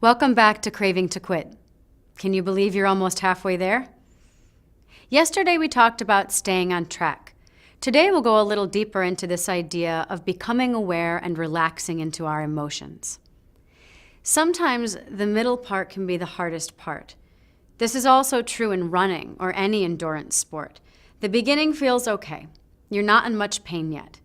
Welcome back to Craving to Quit. Can you believe you're almost halfway there? Yesterday we talked about staying on track. Today we'll go a little deeper into this idea of becoming aware and relaxing into our emotions. Sometimes the middle part can be the hardest part. This is also true in running or any endurance sport. The beginning feels okay. You're not in much pain yet.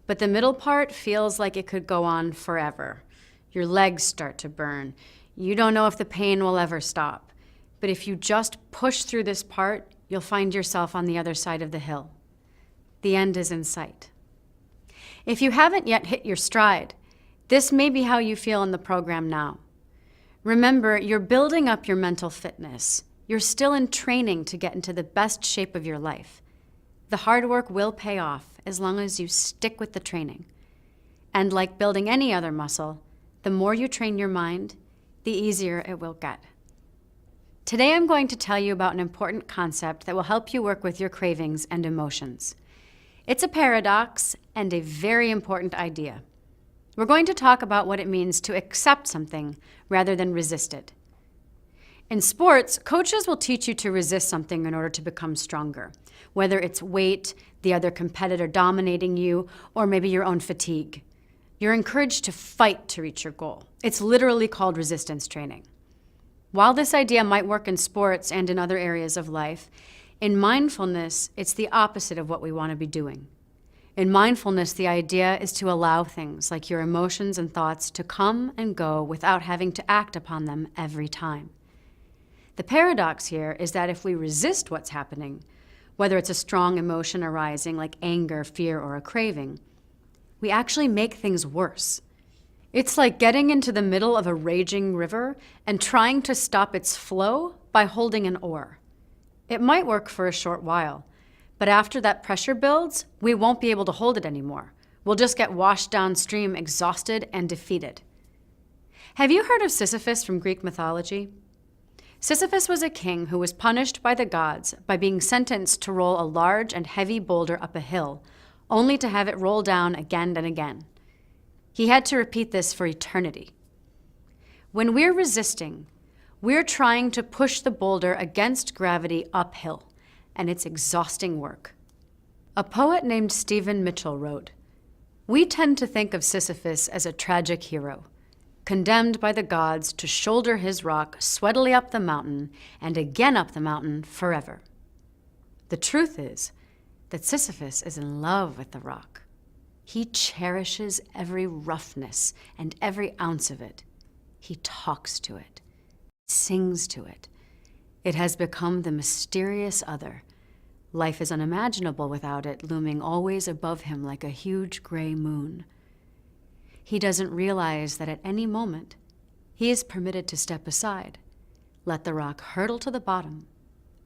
But the middle part feels like it could go on forever. Your legs start to burn. You don't know if the pain will ever stop. But if you just push through this part, you'll find yourself on the other side of the hill. The end is in sight. If you haven't yet hit your stride, this may be how you feel in the program now. Remember, you're building up your mental fitness. You're still in training to get into the best shape of your life. The hard work will pay off as long as you stick with the training. And like building any other muscle, the more you train your mind, the easier it will get. Today I'm going to tell you about an important concept that will help you work with your cravings and emotions. It's a paradox and a very important idea. We're going to talk about what it means to accept something rather than resist it. In sports, coaches will teach you to resist something in order to become stronger, whether it's weight, the other competitor dominating you, or maybe your own fatigue. You're encouraged to fight to reach your goal. It's literally called resistance training. While this idea might work in sports and in other areas of life, in mindfulness, it's the opposite of what we want to be doing. In mindfulness, the idea is to allow things like your emotions and thoughts to come and go without having to act upon them every time. The paradox here is that if we resist what's happening, whether it's a strong emotion arising like anger, fear, or a craving, we actually make things worse. It's like getting into the middle of a raging river and trying to stop its flow by holding an oar. It might work for a short while, but after that pressure builds, we won't be able to hold it anymore. We'll just get washed downstream, exhausted and defeated. Have you heard of Sisyphus from Greek mythology? Sisyphus was a king who was punished by the gods by being sentenced to roll a large and heavy boulder up a hill, only to have it roll down again and again. He had to repeat this for eternity. When we're resisting, we're trying to push the boulder against gravity uphill, and it's exhausting work. A poet named Stephen Mitchell wrote, "We tend to think of Sisyphus as a tragic hero, condemned by the gods to shoulder his rock sweatily up the mountain and again up the mountain forever. The truth is that Sisyphus is in love with the rock. He cherishes every roughness and every ounce of it. He talks to it, sings to it. It has become the mysterious other. Life is unimaginable without it, looming always above him like a huge gray moon. He doesn't realize that at any moment, he is permitted to step aside, let the rock hurtle to the bottom,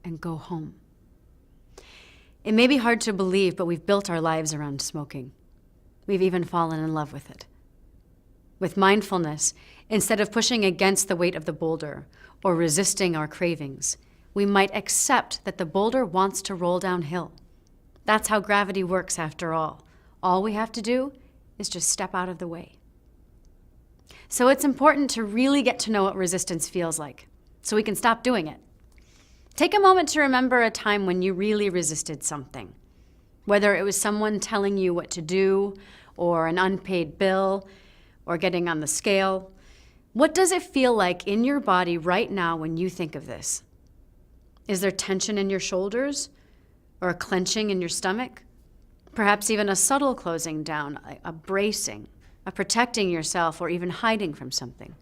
and go home." It may be hard to believe, but we've built our lives around smoking. We've even fallen in love with it. With mindfulness, instead of pushing against the weight of the boulder or resisting our cravings, we might accept that the boulder wants to roll downhill. That's how gravity works after all. All we have to do is just step out of the way. So it's important to really get to know what resistance feels like, so we can stop doing it. Take a moment to remember a time when you really resisted something, whether it was someone telling you what to do, or an unpaid bill, or getting on the scale. What does it feel like in your body right now when you think of this? Is there tension in your shoulders, or a clenching in your stomach? Perhaps even a subtle closing down, a bracing, a protecting yourself, or even hiding from something.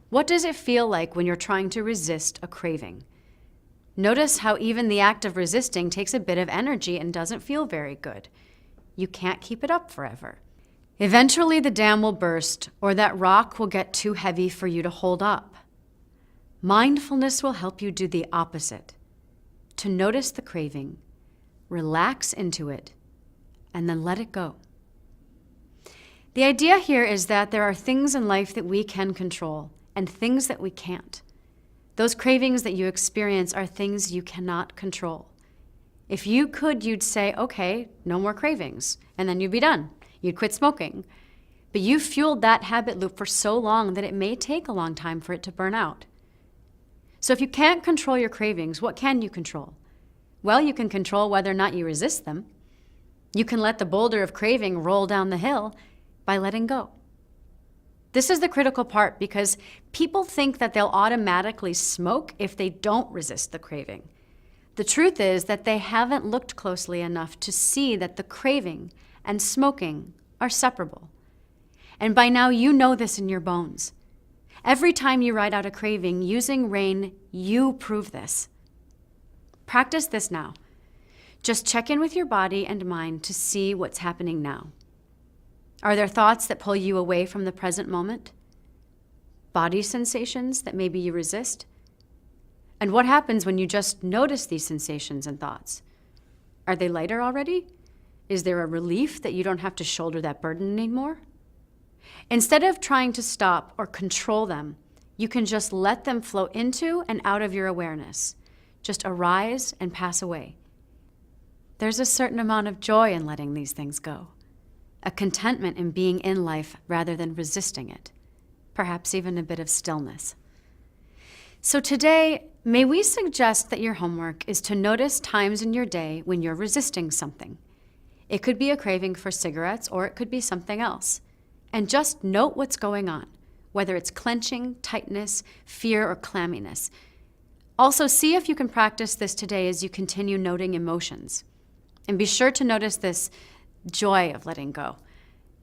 What does it feel like when you're trying to resist a craving? Notice how even the act of resisting takes a bit of energy and doesn't feel very good. You can't keep it up forever. Eventually the dam will burst, or that rock will get too heavy for you to hold up. Mindfulness will help you do the opposite, to notice the craving, relax into it, and then let it go. The idea here is that there are things in life that we can control and things that we can't. Those cravings that you experience are things you cannot control. If you could, you'd say, okay, no more cravings, and then you'd be done. You'd quit smoking. But you fueled that habit loop for so long that it may take a long time for it to burn out. So if you can't control your cravings, what can you control? Well, you can control whether or not you resist them. You can let the boulder of craving roll down the hill by letting go. This is the critical part because people think that they'll automatically smoke if they don't resist the craving. The truth is that they haven't looked closely enough to see that the craving and smoking are separable. And by now you know this in your bones. Every time you ride out a craving using rain, you prove this. Practice this now. Just check in with your body and mind to see what's happening now. Are there thoughts that pull you away from the present moment? Body sensations that maybe you resist? And what happens when you just notice these sensations and thoughts? Are they lighter already? Is there a relief that you don't have to shoulder that burden anymore? Instead of trying to stop or control them, you can just let them flow into and out of your awareness. Just arise and pass away. There's a certain amount of joy in letting these things go, a contentment in being in life rather than resisting it, perhaps even a bit of stillness. So today, may we suggest that your homework is to notice times in your day when you're resisting something. It could be a craving for cigarettes or it could be something else. And just note what's going on, whether it's clenching, tightness, fear, or clamminess. Also, see if you can practice this today as you continue noting emotions. And be sure to notice this joy of letting go,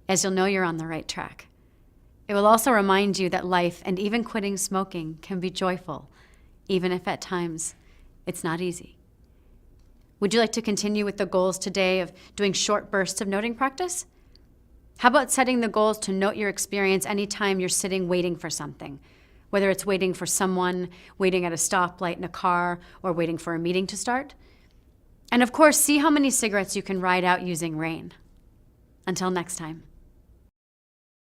as you'll know you're on the right track. It will also remind you that life and even quitting smoking can be joyful, even if at times it's not easy. Would you like to continue with the goals today of doing short bursts of noting practice? How about setting the goals to note your experience anytime you're sitting waiting for something, whether it's waiting for someone, waiting at a stoplight in a car, or waiting for a meeting to start? And of course, see how many cigarettes you can ride out using rain. Until next time.